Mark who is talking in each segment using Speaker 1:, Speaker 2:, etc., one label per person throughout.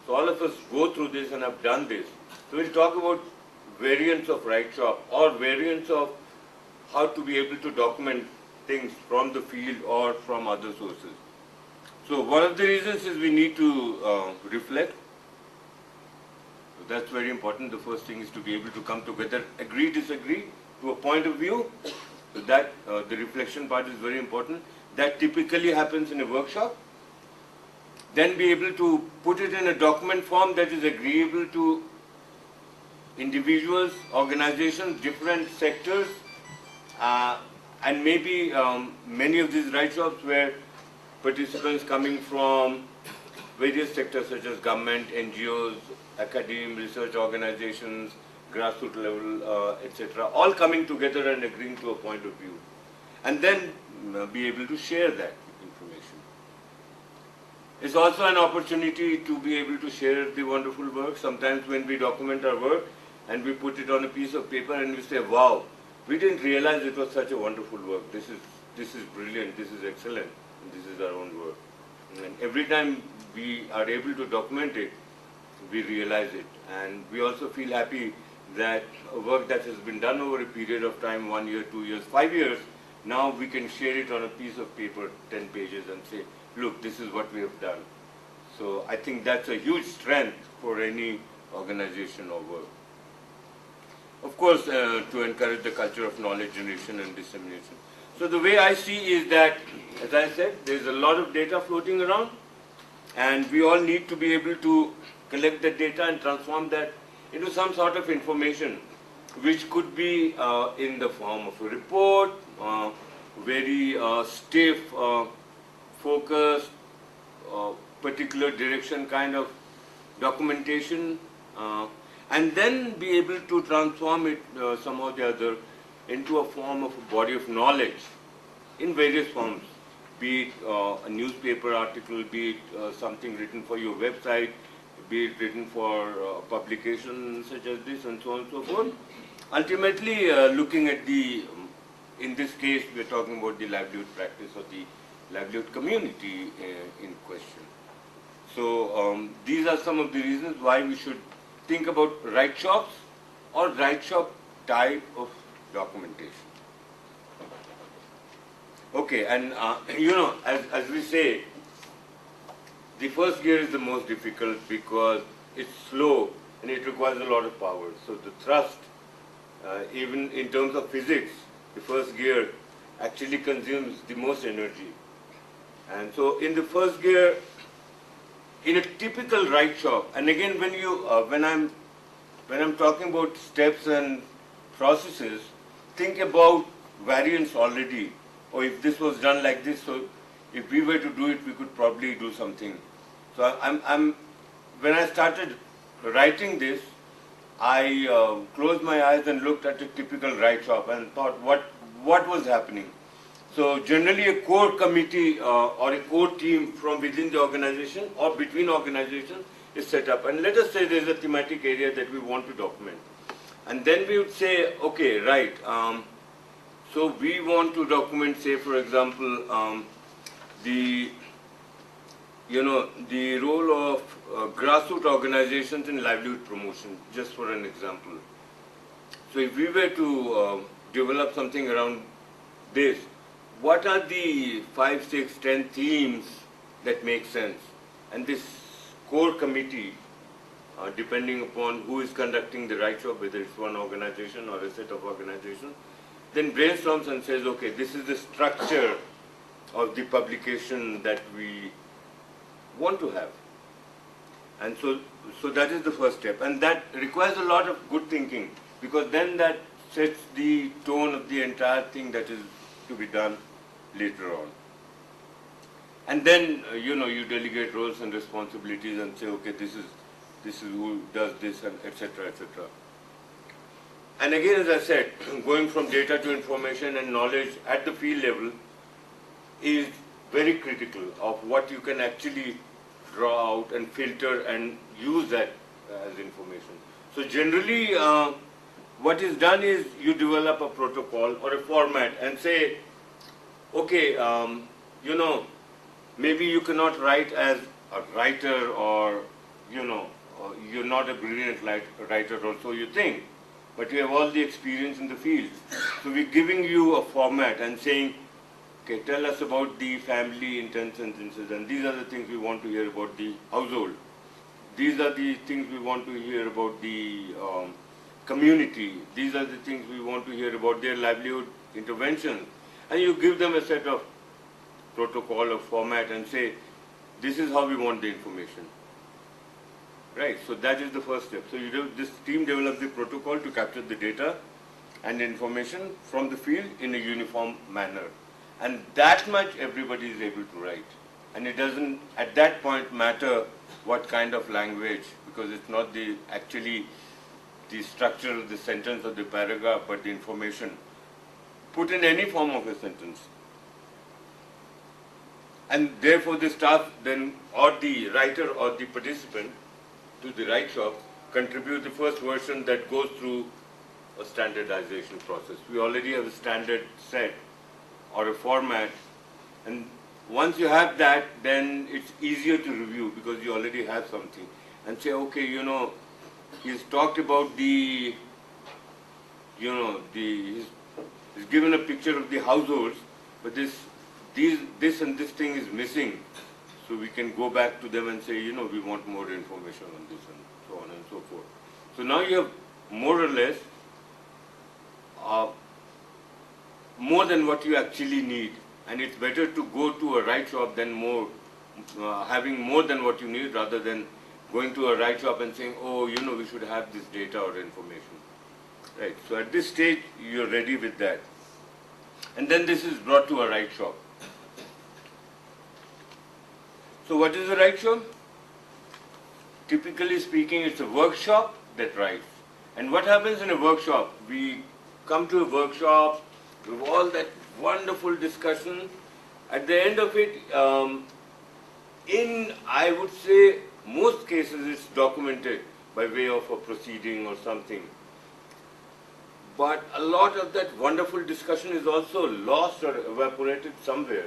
Speaker 1: So all of us go through this and have done this. So we'll talk about variants of RightShop or variants of how to be able to document things from the field or from other sources. So one of the reasons is we need to reflect. So that's very important. The first thing is to be able to come together, agree, disagree to a point of view. So that the reflection part is very important. That typically happens in a workshop. Then be able to put it in a document form that is agreeable to individuals, organizations, different sectors, and maybe many of these RightShops where participants coming from various sectors such as government, NGOs, academia, research organizations, grassroots level, etc., all coming together and agreeing to a point of view. And then be able to share that information. It's also an opportunity to be able to share the wonderful work. Sometimes when we document our work and we put it on a piece of paper and we say, wow, we didn't realize it was such a wonderful work. This is brilliant, this is excellent, and this is our own work. And every time we are able to document it, we realize it. And we also feel happy that a work that has been done over a period of time, 1 year, 2 years, 5 years, now we can share it on a piece of paper, 10 pages, and say, look, this is what we have done. So I think that's a huge strength for any organization or work. Of course, to encourage the culture of knowledge generation and dissemination. So the way I see is that, as I said, there's a lot of data floating around, and we all need to be able to collect the data and transform that into some sort of information, which could be in the form of a report, very stiff, focused, particular direction kind of documentation, and then be able to transform it somehow or the other into a form of a body of knowledge in various forms, be it a newspaper article, be it something written for your website, be it written for publication such as this, and so on and so forth. Ultimately, looking at the, in this case, we are talking about the livelihood practice or the livelihood community in question. So these are some of the reasons why we should think about RightShops or RightShop type of documentation. Okay, and you know, as we say, the first gear is the most difficult because it's slow and it requires a lot of power. So the thrust, even in terms of physics, the first gear actually consumes the most energy. And so in the first gear, in a typical RightShop, and again when I'm talking about steps and processes, think about variants already, or if this was done like this, so if we were to do it, we could probably do something. So when I started writing this, I closed my eyes and looked at a typical RightShop and thought what was happening. So generally a core committee or a core team from within the organization or between organizations is set up. And let us say there is a thematic area that we want to document. And then we would say, okay, right, so we want to document, say for example, the role of grassroots organizations in livelihood promotion, just for an example. So if we were to develop something around this, what are the 5, 6, 10 themes that make sense? And this core committee, depending upon who is conducting the RightShop, whether it's one organization or a set of organizations, then brainstorms and says, okay, this is the structure of the publication that we want to have. And so that is the first step. And that requires a lot of good thinking, because then that sets the tone of the entire thing that is to be done later on. And then, you delegate roles and responsibilities and say, okay, this is who does this, and etc., etc. And again, as I said, going from data to information and knowledge at the field level is very critical of what you can actually draw out and filter and use that as information. So generally, what is done is you develop a protocol or a format and say, okay, maybe you cannot write as a writer or you're not a brilliant writer or so you think, but you have all the experience in the field. So we're giving you a format and saying, okay, tell us about the family in 10 sentences, and these are the things we want to hear about the household. These are the things we want to hear about the community. These are the things we want to hear about their livelihood interventions. And you give them a set of protocol or format and say, this is how we want the information. Right, so that is the first step. So this team develops the protocol to capture the data and information from the field in a uniform manner. And that much everybody is able to write. And it doesn't at that point matter what kind of language, because it's not actually the structure of the sentence or the paragraph, but the information put in any form of a sentence. And therefore the staff then, or the writer or the participant to the write shop, contribute the first version that goes through a standardization process. We already have a standard set or a format, and once you have that, then it's easier to review because you already have something and say, okay, he's talked about he's given a picture of the households, but this and this thing is missing. So we can go back to them and say, we want more information on this and so on and so forth. So now you have more or less more than what you actually need. And it's better to go to a write shop than having more than what you need rather than going to a write shop and saying, oh, we should have this data or information. Right. So at this stage, you're ready with that. And then this is brought to a write shop. So what is a write shop? Typically speaking, it's a workshop that writes. And what happens in a workshop? We come to a workshop with all that wonderful discussion. At the end of it, I would say, most cases it's documented by way of a proceeding or something. But a lot of that wonderful discussion is also lost or evaporated somewhere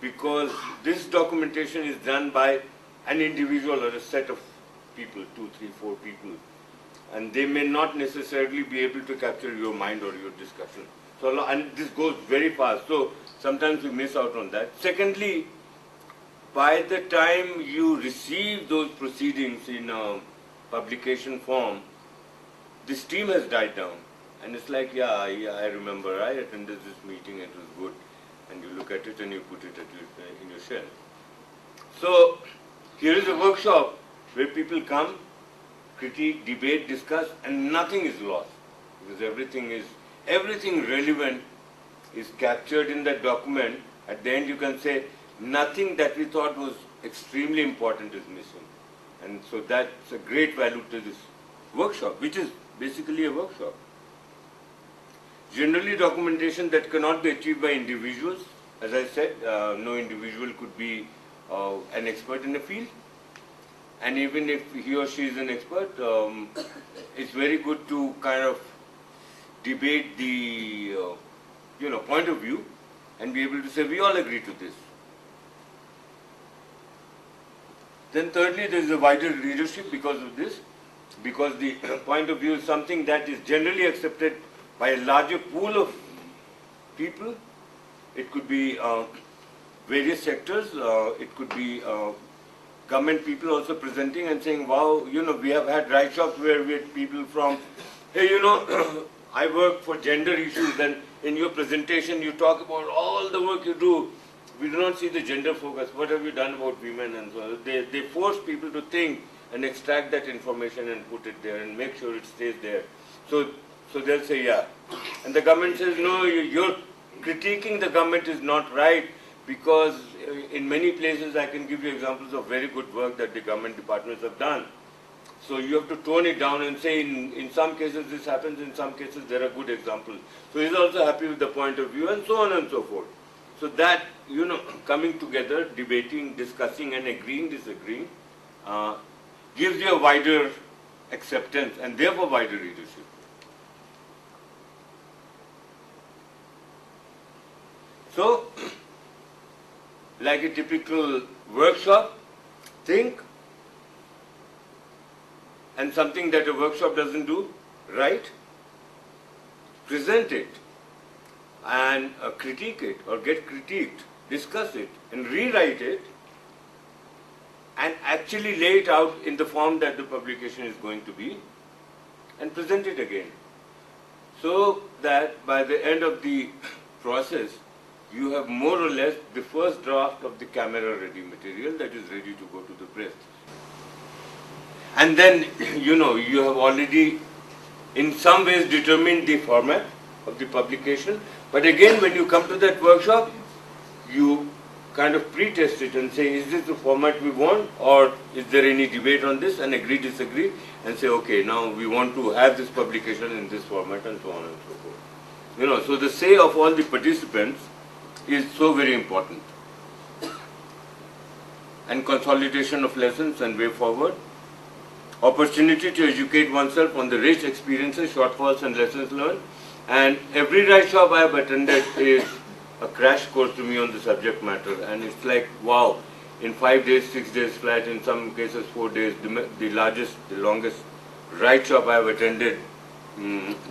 Speaker 1: because this documentation is done by an individual or a set of people, 2, 3, 4 people. And they may not necessarily be able to capture your mind or your discussion. So, and this goes very fast, so sometimes we miss out on that. Secondly, by the time you receive those proceedings in a publication form, the steam has died down. And it's like, yeah, I remember, I attended this meeting, it was good. And you look at it and you put it in your shelf. So, here is a workshop where people come, critique, debate, discuss, and nothing is lost. Because everything relevant is captured in that document. At the end you can say, nothing that we thought was extremely important is missing. And so that's a great value to this workshop, which is basically a workshop. Generally, documentation that cannot be achieved by individuals. As I said, no individual could be an expert in a field. And even if he or she is an expert, it's very good to kind of debate the point of view and be able to say, we all agree to this. Then thirdly, there is a wider readership because of this, because the point of view is something that is generally accepted by a larger pool of people. It could be various sectors, it could be government people also presenting and saying, wow, we have had write shops where we had people from, hey, I work for gender issues, and in your presentation you talk about all the work you do. We do not see the gender focus. What have you done about women? And so they force people to think and extract that information and put it there and make sure it stays there. So they'll say, yeah. And the government says, no, you're critiquing the government is not right, because in many places I can give you examples of very good work that the government departments have done. So you have to tone it down and say in some cases this happens, in some cases there are good examples. So he's also happy with the point of view and so on and so forth. So that, coming together, debating, discussing and agreeing, disagreeing, gives you a wider acceptance and therefore wider readership. So, like a typical workshop, think, and something that a workshop doesn't do, write, present it, and critique it or get critiqued, discuss it and rewrite it, and actually lay it out in the form that the publication is going to be, and present it again. So that by the end of the process, you have more or less the first draft of the camera ready material that is ready to go to the press. And then, you have already in some ways determined the format of the publication. But again, when you come to that workshop, you kind of pre-test it and say, is this the format we want, or is there any debate on this, and agree, disagree, and say, okay, now we want to have this publication in this format, and so on and so forth. So the say of all the participants is so very important. And consolidation of lessons and way forward. Opportunity to educate oneself on the rich experiences, shortfalls and lessons learned. And every write shop I have attended is a crash course to me on the subject matter. And it's like, wow, in 5 days, 6 days flat, in some cases 4 days, the longest write shop I have attended,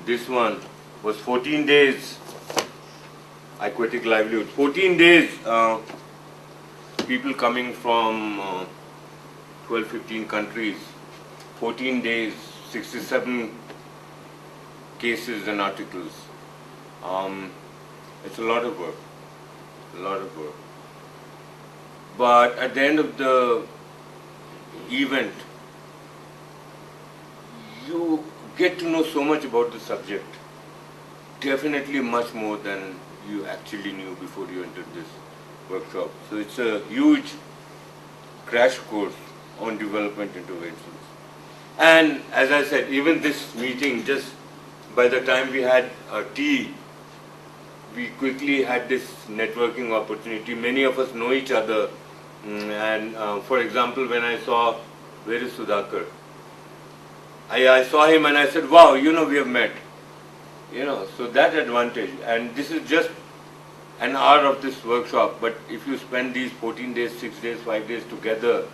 Speaker 1: this one was 14 days, aquatic livelihood. 14 days, people coming from 12, 15 countries. 14 days, 67 cases and articles. It's a lot of work, But at the end of the event, you get to know so much about the subject, definitely much more than you actually knew before you entered this workshop. So it's a huge crash course on development interventions. And as I said, even this meeting, just by the time we had tea, we quickly had this networking opportunity. Many of us know each other. And for example, when I saw, where is Sudhakar? I saw him and I said, wow, we have met. So that advantage. And this is just an hour of this workshop. But if you spend these 14 days, 6 days, 5 days together,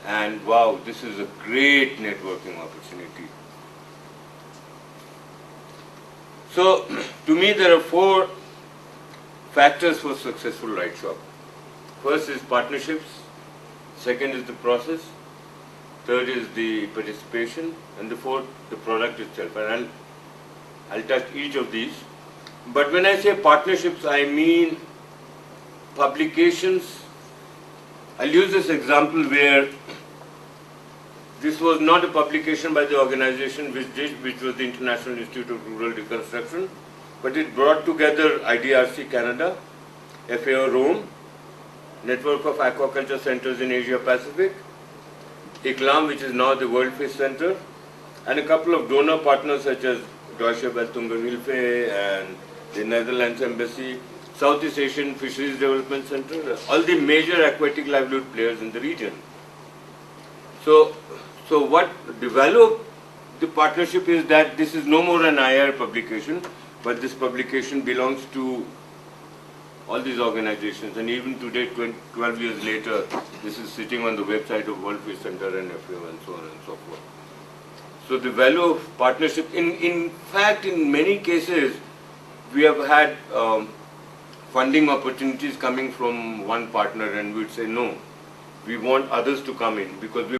Speaker 1: and wow, this is a great networking opportunity. So, to me, there are 4 factors for successful write shop. First is partnerships, second is the process, third is the participation, and the fourth, the product itself. And I'll touch each of these. But when I say partnerships, I mean publications. I'll use this example where this was not a publication by the organization which was the International Institute of Rural Reconstruction, but it brought together IDRC Canada, FAO Rome, Network of Aquaculture Centers in Asia Pacific, ICLAM, which is now the World Fish Center, and a couple of donor partners such as Deutsche Welthungerhilfe and the Netherlands Embassy, Southeast Asian Fisheries Development Center, all the major aquatic livelihood players in the region. So what developed the partnership is that this is no more an IR publication, but this publication belongs to all these organizations, and even today, 12 years later, this is sitting on the website of World Fish Center and FAO and so on and so forth. So the value of partnership, in fact, in many cases, we have had funding opportunities coming from one partner, and we'd say no, we want others to come in because we